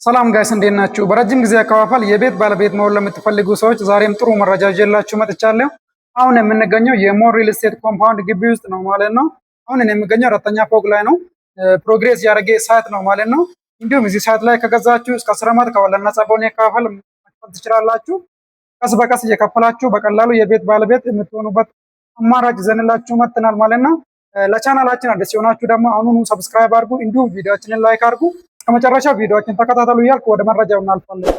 ሰላም ጋይስ እንዴት ናችሁ? በረጅም ጊዜ አከፋፈል የቤት ባለቤት መሆን ለምትፈልጉ ሰዎች ዛሬም ጥሩ መረጃ ይዤላችሁ መጥቻለሁ። አሁን የምንገኘው የሞር ሪል ስቴት ኮምፓውንድ ግቢ ውስጥ ነው ማለት ነው። አሁን የምገኘው አራተኛ ፎቅ ላይ ነው። ፕሮግሬስ ያደረገ ሳይት ነው ማለት ነው። እንዲሁም እዚህ ሳይት ላይ ከገዛችሁ እስከ 10 ዓመት ከወለድ ነፃ በሆነ አከፋፈል መክፈል ትችላላችሁ። ቀስ በቀስ እየከፈላችሁ በቀላሉ የቤት ባለቤት የምትሆኑበት አማራጭ ይዘንላችሁ መጥተናል ማለት ነው። ለቻናላችን አዲስ የሆናችሁ ደግሞ አሁኑኑ ሰብስክራይብ አድርጉ፣ እንዲሁም ቪዲዮችንን ላይክ አድርጉ። ከመጨረሻ ቪዲዮዎችን ተከታተሉ እያልኩ ወደ መረጃው እናልፋለን።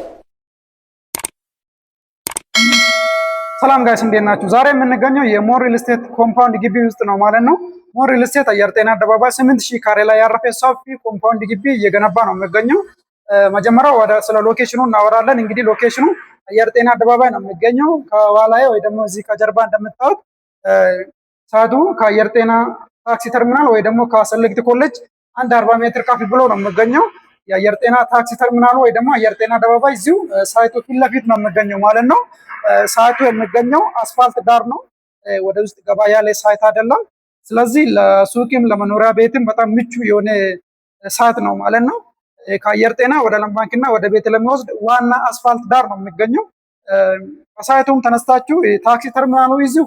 ሰላም ጋይስ እንዴት ናችሁ? ዛሬ የምንገኘው የሞር ሪል ስቴት ኮምፓውንድ ግቢ ውስጥ ነው ማለት ነው። ሞር ሪል ስቴት አየር ጤና አደባባይ 8000 ካሬ ላይ ያረፈ ሰፊ ኮምፓውንድ ግቢ እየገነባ ነው የሚገኘው። መጀመሪያ ወደ ስለ ሎኬሽኑ እናወራለን። እንግዲህ ሎኬሽኑ አየር ጤና አደባባይ ነው የሚገኘው። ከኋላዬ ወይ ደግሞ እዚህ ከጀርባ እንደምታዩት ሳቱ ከአየር ጤና ታክሲ ተርሚናል ወይ ደግሞ ከሰለግት ኮሌጅ አንድ 40 ሜትር ከፍ ብሎ ነው የሚገኘው። የአየር ጤና ታክሲ ተርሚናሉ ወይ ደግሞ አየር ጤና አደባባይ እዚሁ ሳይቱ ፊት ለፊት ነው የሚገኘው ማለት ነው። ሳይቱ የሚገኘው አስፋልት ዳር ነው። ወደ ውስጥ ገባ ያለ ሳይት አይደለም። ስለዚህ ለሱቅም ለመኖሪያ ቤትም በጣም ምቹ የሆነ ሳይት ነው ማለት ነው። ከአየር ጤና ወደ ለም ባንክና ወደ ቤት ለሚወስድ ዋና አስፋልት ዳር ነው የሚገኘው። ከሳይቱም ተነስታችሁ ታክሲ ተርሚናሉ እዚሁ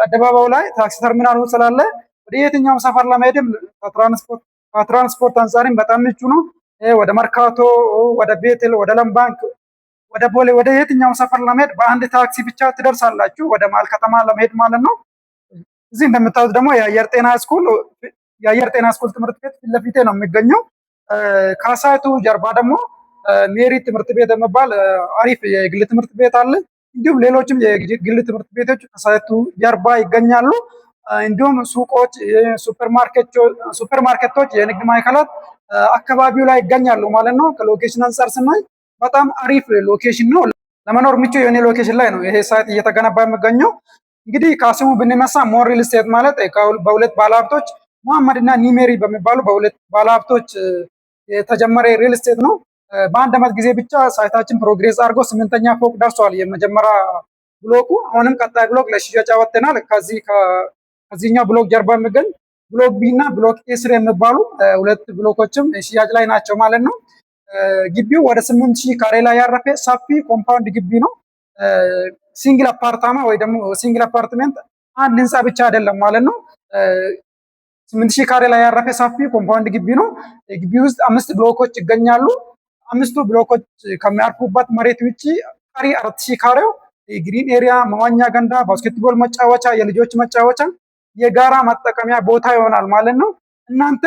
አደባባዩ ላይ ታክሲ ተርሚናሉ ስላለ ወደ የትኛውም ሰፈር ለመሄድም ከትራንስፖርት አንጻርም በጣም ምቹ ነው። ወደ መርካቶ፣ ወደ ቤቴል፣ ወደ ለም ባንክ፣ ወደ ቦሌ፣ ወደ የትኛውም ሰፈር ለመሄድ በአንድ ታክሲ ብቻ ትደርሳላችሁ፣ ወደ መሀል ከተማ ለመሄድ ማለት ነው። እዚህ እንደምታዩት ደግሞ የአየር ጤና ስኩል ትምህርት ቤት ፊት ለፊቴ ነው የሚገኘው። ከሳይቱ ጀርባ ደግሞ ሜሪ ትምህርት ቤት የሚባል አሪፍ የግል ትምህርት ቤት አለ። እንዲሁም ሌሎችም የግል ትምህርት ቤቶች ከሳይቱ ጀርባ ይገኛሉ። እንዲሁም ሱቆች፣ ሱፐርማርኬቶች፣ የንግድ ማዕከላት አካባቢው ላይ ይገኛሉ ማለት ነው። ከሎኬሽን አንጻር ስናይ በጣም አሪፍ ሎኬሽን ነው። ለመኖር ምቹ የሆነ ሎኬሽን ላይ ነው ይሄ ሳይት እየተገነባ የሚገኘው። እንግዲህ ከስሙ ብንነሳ ሞር ሪል ስቴት ማለት በሁለት ባለሀብቶች መሐመድ እና ኒሜሪ በሚባሉ በሁለት ባለሀብቶች የተጀመረ ሪል ስቴት ነው። በአንድ ዓመት ጊዜ ብቻ ሳይታችን ፕሮግሬስ አድርጎ 8ኛ ፎቅ ደርሷል። የመጀመሪያ ብሎኩ አሁንም ቀጣይ ብሎክ ለሽያጭ አወጥተናል። ከዚህኛው ብሎክ ጀርባ የሚገኝ ብሎክ ቢ እና ብሎክ ኤ ስር የሚባሉ ሁለት ብሎኮችም ሽያጭ ላይ ናቸው ማለት ነው። ግቢው ወደ 8000 ካሬ ላይ ያረፈ ሰፊ ኮምፓውንድ ግቢ ነው። ሲንግል አፓርታማ ወይ ደግሞ ሲንግል አፓርትሜንት አንድ ህንፃ ብቻ አይደለም ማለት ነው። 8000 ካሬ ላይ ያረፈ ሰፊ ኮምፓውንድ ግቢ ነው። ግቢ ውስጥ 5 ብሎኮች ይገኛሉ። 5ቱ ብሎኮች ከሚያርፉበት መሬት ውጪ ቀሪ 4000 ካሬው የግሪን ኤሪያ፣ መዋኛ ገንዳ፣ ባስኬትቦል መጫወቻ፣ የልጆች መጫወቻ፣ የጋራ መጠቀሚያ ቦታ ይሆናል ማለት ነው። እናንተ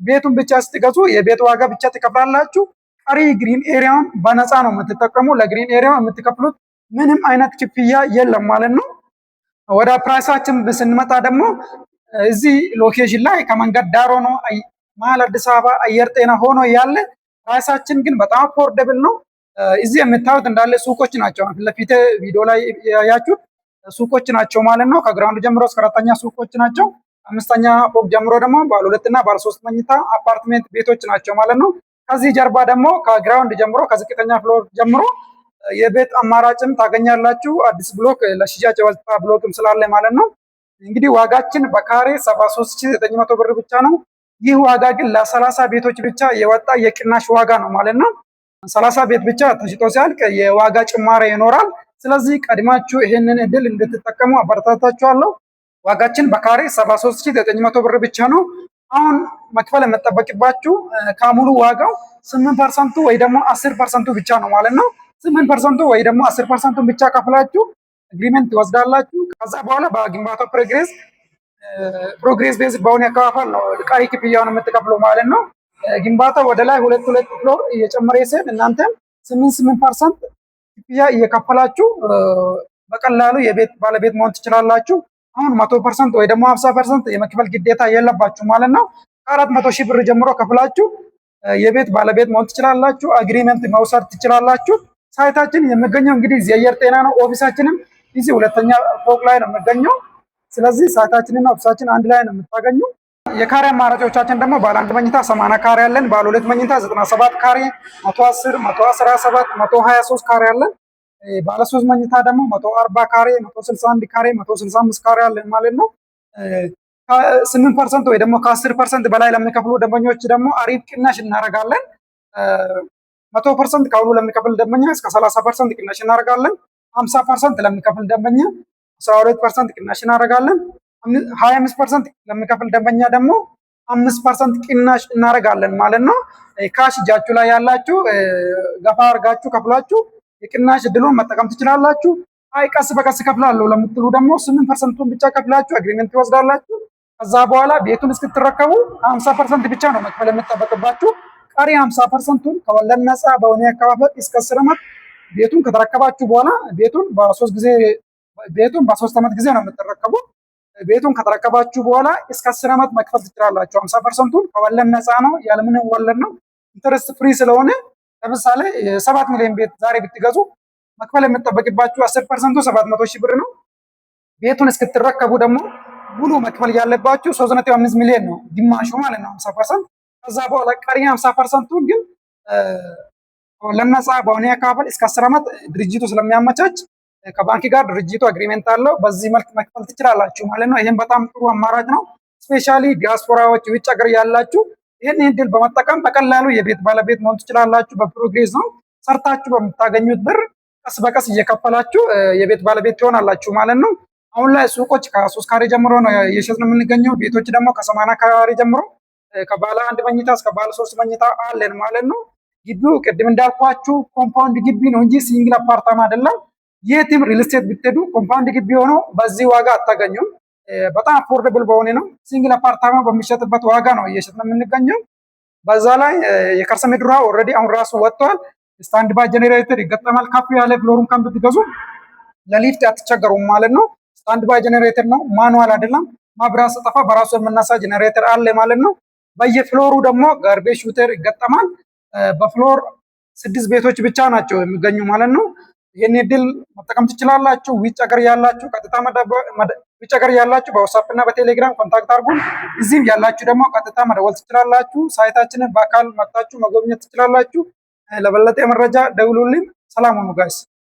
ቤቱን ብቻ ስትገዙ የቤት ዋጋ ብቻ ትከፍላላችሁ። ቀሪ ግሪን ኤሪያውን በነፃ ነው የምትጠቀሙ። ለግሪን ኤሪያው የምትከፍሉት ምንም አይነት ክፍያ የለም ማለት ነው። ወደ ፕራይሳችን ስንመጣ ደግሞ እዚህ ሎኬሽን ላይ ከመንገድ ዳር ሆኖ መሀል አዲስ አበባ አየር ጤና ሆኖ ያለ ፕራይሳችን ግን በጣም አፎርደብል ነው። እዚህ የምታዩት እንዳለ ሱቆች ናቸው። ፊት ለፊት ቪዲዮ ላይ ያያችሁት ሱቆች ናቸው ማለት ነው። ከግራውንድ ጀምሮ እስከ 4ኛ ሱቆች ናቸው። 5ኛ ፎቅ ጀምሮ ደግሞ ባለ 2 እና ባለ 3 መኝታ አፓርትሜንት ቤቶች ናቸው ማለት ነው። ከዚህ ጀርባ ደግሞ ከግራውንድ ጀምሮ ከዝቅተኛ ፍሎር ጀምሮ የቤት አማራጭም ታገኛላችሁ። አዲስ ብሎክ ለሽያጭ የወጣ ብሎክም ስላለ ማለት ነው። እንግዲህ ዋጋችን በካሬ 73900 ብር ብቻ ነው። ይህ ዋጋ ግን ለ30 ቤቶች ብቻ የወጣ የቅናሽ ዋጋ ነው ማለት ነው። 30 ቤት ብቻ ተሽጦ ሲያልቅ የዋጋ ጭማሪ ይኖራል። ስለዚህ ቀድማችሁ ይሄንን እድል እንድትጠቀሙ አበረታታችኋለሁ። ዋጋችን በካሬ 73900 ብር ብቻ ነው። አሁን መክፈል የምጠበቅባችሁ ከሙሉ ዋጋው 8% ወይ ደግሞ 10% ብቻ ነው ማለት ነው። 8% ወይ ደግሞ 10% ብቻ ከፍላችሁ አግሪመንት ትወስዳላችሁ። ከዛ በኋላ በግንባታው ፕሮግሬስ ቤዝ በሆነ አከፋፈል ነው ቀሪ ክፍያውን የምትከፍለው ማለት ነው። ግንባታው ወደ ላይ 2 ፍሎር እየጨመረ ሲሄድ እናንተ 8% ክፍያ እየከፈላችሁ በቀላሉ የቤት ባለቤት መሆን ትችላላችሁ። አሁን 100% ወይ ደግሞ 50% የመክፈል ግዴታ የለባችሁ ማለት ነው። ከ400 ሺህ ብር ጀምሮ ከፍላችሁ የቤት ባለቤት መሆን ትችላላችሁ። አግሪመንት መውሰድ ትችላላችሁ። ሳይታችን የሚገኘው እንግዲህ እዚህ አየር ጤና ነው። ኦፊሳችንም እዚህ 2ኛ ፎቅ ላይ ነው የሚገኘው። ስለዚህ ሳይታችንና ኦፊሳችን አንድ ላይ ነው የምታገኙ። የካሬ አማራጮቻችን ደግሞ ባለ 1 መኝታ 80 ካሬ አለን። ባለ 2 መኝታ 97 ካሬ፣ 110፣ 117፣ 123 ካሬ አለን። ባለ 3 መኝታ ደግሞ 140 ካሬ፣ 161 ካሬ፣ 165 ካሬ አለን ማለት ነው። 8% ወይ ደግሞ ከ10% በላይ ለሚከፍሉ ደንበኞች ደግሞ አሪፍ ቅናሽ እናደርጋለን። 100% ከአሁኑ ለሚከፍል ደንበኛ እስከ 30% ቅናሽ እናደርጋለን። 50% ለሚከፍል ደንበኛ 12% ቅናሽ እናደርጋለን። 25% ለሚከፍል ደንበኛ ደግሞ 5% ቅናሽ እናደርጋለን ማለት ነው። ካሽ እጃችሁ ላይ ያላችሁ ገፋ አድርጋችሁ ከፍላችሁ የቅናሽ እድሉን መጠቀም ትችላላችሁ። አይ ቀስ በቀስ ከፍላለሁ ለምትሉ ደግሞ 8%ቱን ብቻ ከፍላችሁ አግሪመንት ትወስዳላችሁ። ከዛ በኋላ ቤቱን እስክትረከቡ 50% ብቻ ነው መክፈል የምጠበቅባችሁ። ቀሪ 50%ቱን ከወለድ ነፃ በሆነ አከፋፈል እስከ 10 ዓመት ቤቱን ከተረከባችሁ በኋላ ቤቱን በ3 ዓመት ጊዜ ነው የምትረከቡ። ቤቱን ከተረከባችሁ በኋላ እስከ 10 ዓመት መክፈል ትችላላችሁ። 50%ቱን ከወለድ ነፃ ነው፣ ያለምንም ወለድ ነው፣ ኢንተረስት ፍሪ ስለሆነ ለምሳሌ 7 ሚሊዮን ቤት ዛሬ ብትገዙ መክፈል የምጠበቅባችሁ 10%ቱ 700 ሺህ ብር ነው። ቤቱን እስክትረከቡ ደግሞ ሙሉ መክፈል ያለባችሁ 3.5 ሚሊዮን ነው፣ ግማሹ ማለት ነው 50%። ከዛ በኋላ ቀሪ 50%ቱን ግን ለነፃ በሆነ አከፋፈል እስከ 10 ዓመት ድርጅቱ ስለሚያመቻች ከባንክ ጋር ድርጅቱ አግሪመንት አለው። በዚህ መልክ መክፈል ትችላላችሁ ማለት ነው። ይህም በጣም ጥሩ አማራጭ ነው። ስፔሻሊ ዲያስፖራዎች ውጭ ሀገር ያላችሁ ይህን እድል በመጠቀም በቀላሉ የቤት ባለቤት መሆን ትችላላችሁ። በፕሮግሬስ ነው ሰርታችሁ በምታገኙት ብር ቀስ በቀስ እየከፈላችሁ የቤት ባለቤት ትሆናላችሁ ማለት ነው። አሁን ላይ ሱቆች ከ3 ካሬ ጀምሮ ነው እየሸጥን የምንገኘው። ቤቶች ደግሞ ከ80 ካሬ ጀምሮ ከባለ 1 መኝታ እስከ ባለ 3 መኝታ አለን ማለት ነው። ግቢው ቅድም እንዳልኳችሁ ኮምፓውንድ ግቢ ነው እንጂ ሲንግል አፓርታማ አይደለም። የትም ሪል ስቴት ብትሄዱ ኮምፓውንድ ግቢ ሆኖ በዚህ ዋጋ አታገኙም። በጣም አፎርደብል በሆነ ነው ሲንግል አፓርታማ በሚሸጥበት ዋጋ ነው እየሸጥን የምንገኘው። በዛ ላይ የከርሰ ምድር ኦልሬዲ አሁን ራሱ ወጥቷል። ስታንድ ባይ ጀኔሬተር ይገጠማል። ከፍ ያለ ፍሎሩን ካም ብትገዙ ለሊፍት አትቸገሩም ማለት ነው። ስታንድ ባይ ጀኔሬተር ነው፣ ማኑዋል አይደለም። ማብራት ሲጠፋ በራሱ የምነሳ ጀኔሬተር አለ ማለት ነው። በየፍሎሩ ደግሞ ጋርቤጅ ሹተር ይገጠማል። በፍሎር 6 ቤቶች ብቻ ናቸው የሚገኙ ማለት ነው። ይህን እድል መጠቀም ትችላላችሁ። ውጭ ሀገር ያላችሁ ቀጥታ ውጭ ሀገር ያላችሁ በዋትስአፕ እና በቴሌግራም ኮንታክት አድርጉን። እዚህም ያላችሁ ደግሞ ቀጥታ መደወል ትችላላችሁ። ሳይታችንን በአካል መጥታችሁ መጎብኘት ትችላላችሁ። ለበለጠ መረጃ ደውሉልን። ሰላም ሁኑ ጋይስ።